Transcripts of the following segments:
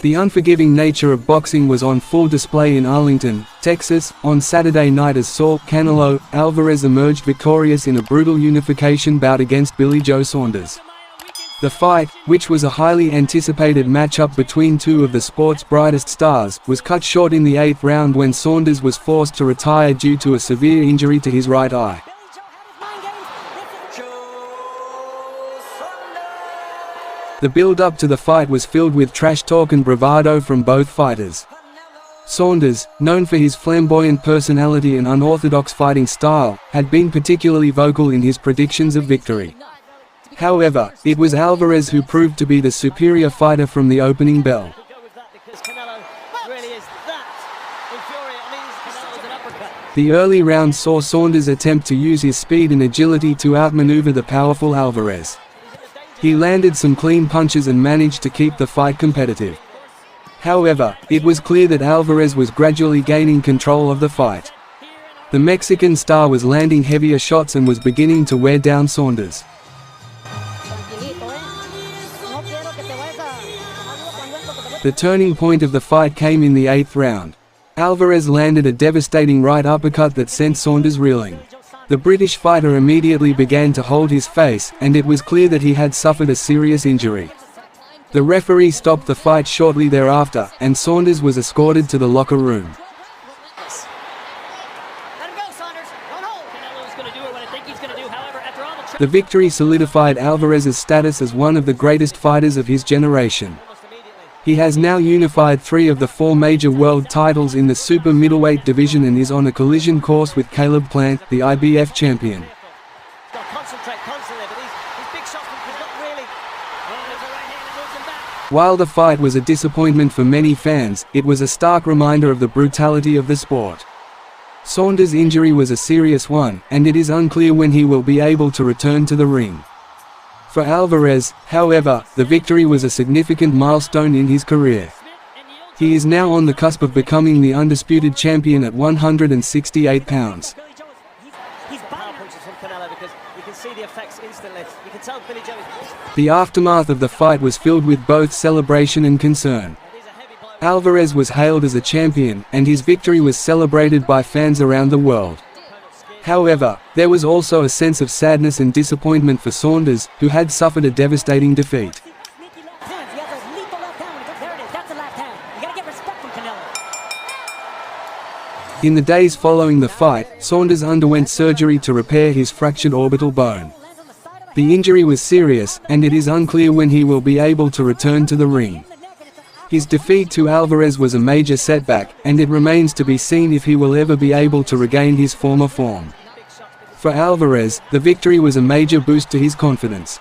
The unforgiving nature of boxing was on full display in Arlington, Texas, on Saturday night as Canelo Alvarez emerged victorious in a brutal unification bout against Billy Joe Saunders. The fight, which was a highly anticipated matchup between two of the sport's brightest stars, was cut short in the 8th round when Saunders was forced to retire due to a severe injury to his right eye. The build-up to the fight was filled with trash talk and bravado from both fighters. Saunders, known for his flamboyant personality and unorthodox fighting style, had been particularly vocal in his predictions of victory. However, it was Alvarez who proved to be the superior fighter from the opening bell. The early round saw Saunders attempt to use his speed and agility to outmaneuver the powerful Alvarez. He landed some clean punches and managed to keep the fight competitive. However, it was clear that Alvarez was gradually gaining control of the fight. The Mexican star was landing heavier shots and was beginning to wear down Saunders. The turning point of the fight came in the 8th round. Alvarez landed a devastating right uppercut that sent Saunders reeling. The British fighter immediately began to hold his face, and it was clear that he had suffered a serious injury. The referee stopped the fight shortly thereafter, and Saunders was escorted to the locker room. The victory solidified Alvarez's status as one of the greatest fighters of his generation. He has now unified 3 of the 4 major world titles in the super middleweight division and is on a collision course with Caleb Plant, the IBF champion. While the fight was a disappointment for many fans, it was a stark reminder of the brutality of the sport. Saunders' injury was a serious one, and it is unclear when he will be able to return to the ring. For Alvarez, however, the victory was a significant milestone in his career. He is now on the cusp of becoming the undisputed champion at 168 pounds. The aftermath of the fight was filled with both celebration and concern. Alvarez was hailed as a champion, and his victory was celebrated by fans around the world. However, there was also a sense of sadness and disappointment for Saunders, who had suffered a devastating defeat. In the days following the fight, Saunders underwent surgery to repair his fractured orbital bone. The injury was serious, and it is unclear when he will be able to return to the ring. His defeat to Alvarez was a major setback, and it remains to be seen if he will ever be able to regain his former form. For Alvarez, the victory was a major boost to his confidence.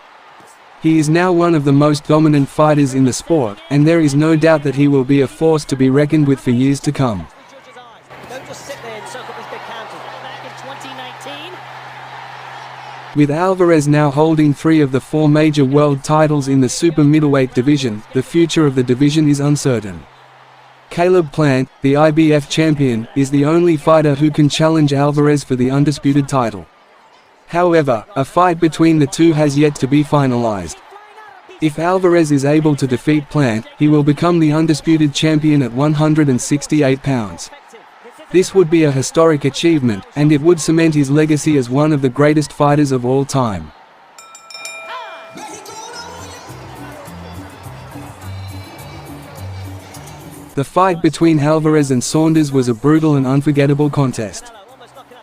He is now one of the most dominant fighters in the sport, and there is no doubt that he will be a force to be reckoned with for years to come. With Alvarez now holding 3 of the 4 major world titles in the super middleweight division, the future of the division is uncertain. Caleb Plant, the IBF champion, is the only fighter who can challenge Alvarez for the undisputed title. However, a fight between the two has yet to be finalized. If Alvarez is able to defeat Plant, he will become the undisputed champion at 168 pounds. This would be a historic achievement, and it would cement his legacy as one of the greatest fighters of all time. The fight between Alvarez and Saunders was a brutal and unforgettable contest.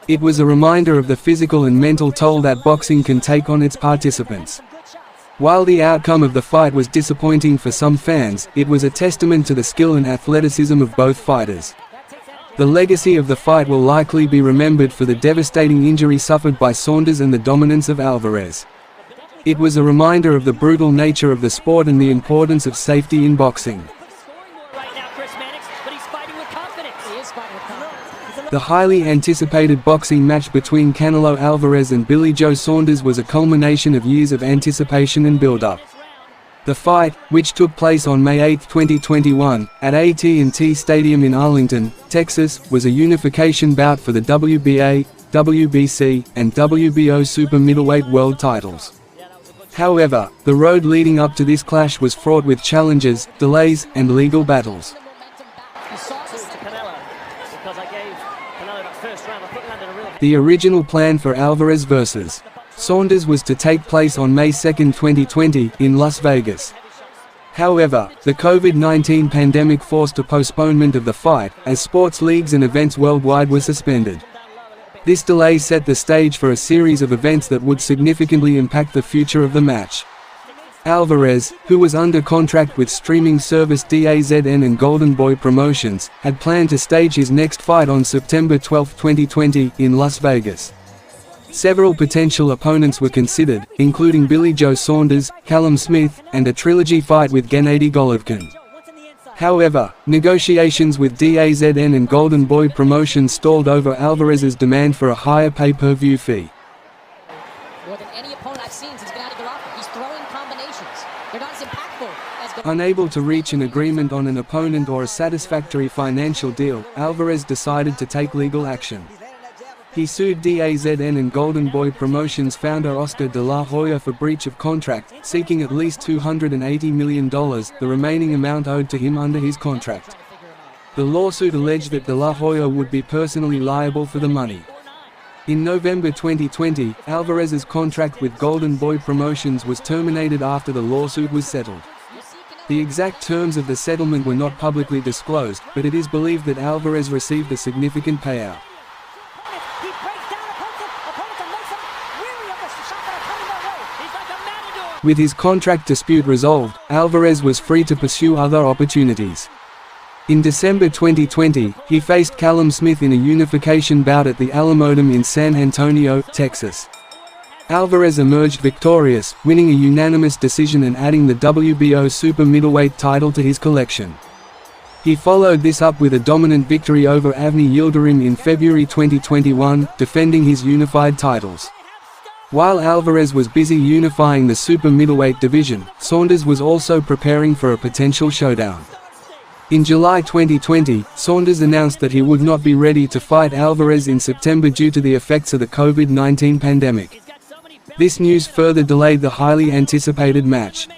It was a reminder of the physical and mental toll that boxing can take on its participants. While the outcome of the fight was disappointing for some fans, it was a testament to the skill and athleticism of both fighters. The legacy of the fight will likely be remembered for the devastating injury suffered by Saunders and the dominance of Alvarez. It was a reminder of the brutal nature of the sport and the importance of safety in boxing. The highly anticipated boxing match between Canelo Alvarez and Billy Joe Saunders was a culmination of years of anticipation and build-up. The fight, which took place on May 8, 2021, at AT&T Stadium in Arlington, Texas, was a unification bout for the WBA, WBC, and WBO super middleweight world titles. However, the road leading up to this clash was fraught with challenges, delays, and legal battles. The original plan for Alvarez vs. Suanders was to take place on May 2, 2020, in Las Vegas. However, the COVID-19 pandemic forced a postponement of the fight, as sports leagues and events worldwide were suspended. This delay set the stage for a series of events that would significantly impact the future of the match. Alvarez, who was under contract with streaming service DAZN and Golden Boy Promotions, had planned to stage his next fight on September 12, 2020, in Las Vegas. Several potential opponents were considered, including Billy Joe Saunders, Callum Smith, and a trilogy fight with Gennady Golovkin. However, negotiations with DAZN and Golden Boy Promotions stalled over Alvarez's demand for a higher pay-per-view fee. More than any opponent I've seen since Gennady Golovkin, he's throwing combinations. They're not as impactful as Unable to reach an agreement on an opponent or a satisfactory financial deal, Alvarez decided to take legal action. He sued DAZN and Golden Boy Promotions founder Oscar de la Hoya for breach of contract, seeking at least $280 million, the remaining amount owed to him under his contract. The lawsuit alleged that de la Hoya would be personally liable for the money. In November 2020, Alvarez's contract with Golden Boy Promotions was terminated after the lawsuit was settled. The exact terms of the settlement were not publicly disclosed, but it is believed that Alvarez received a significant payout. With his contract dispute resolved, Alvarez was free to pursue other opportunities. In December 2020, he faced Callum Smith in a unification bout at the Alamodome in San Antonio, Texas. Alvarez emerged victorious, winning a unanimous decision and adding the WBO super middleweight title to his collection. He followed this up with a dominant victory over Avni Yildirim in February 2021, defending his unified titles. While Alvarez was busy unifying the super middleweight division, Saunders was also preparing for a potential showdown. In July 2020, Saunders announced that he would not be ready to fight Alvarez in September due to the effects of the COVID-19 pandemic. This news further delayed the highly anticipated match.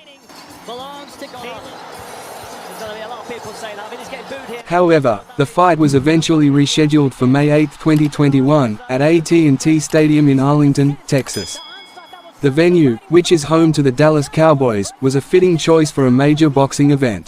However, the fight was eventually rescheduled for May 8, 2021, at AT&T Stadium in Arlington, Texas. The venue, which is home to the Dallas Cowboys, was a fitting choice for a major boxing event.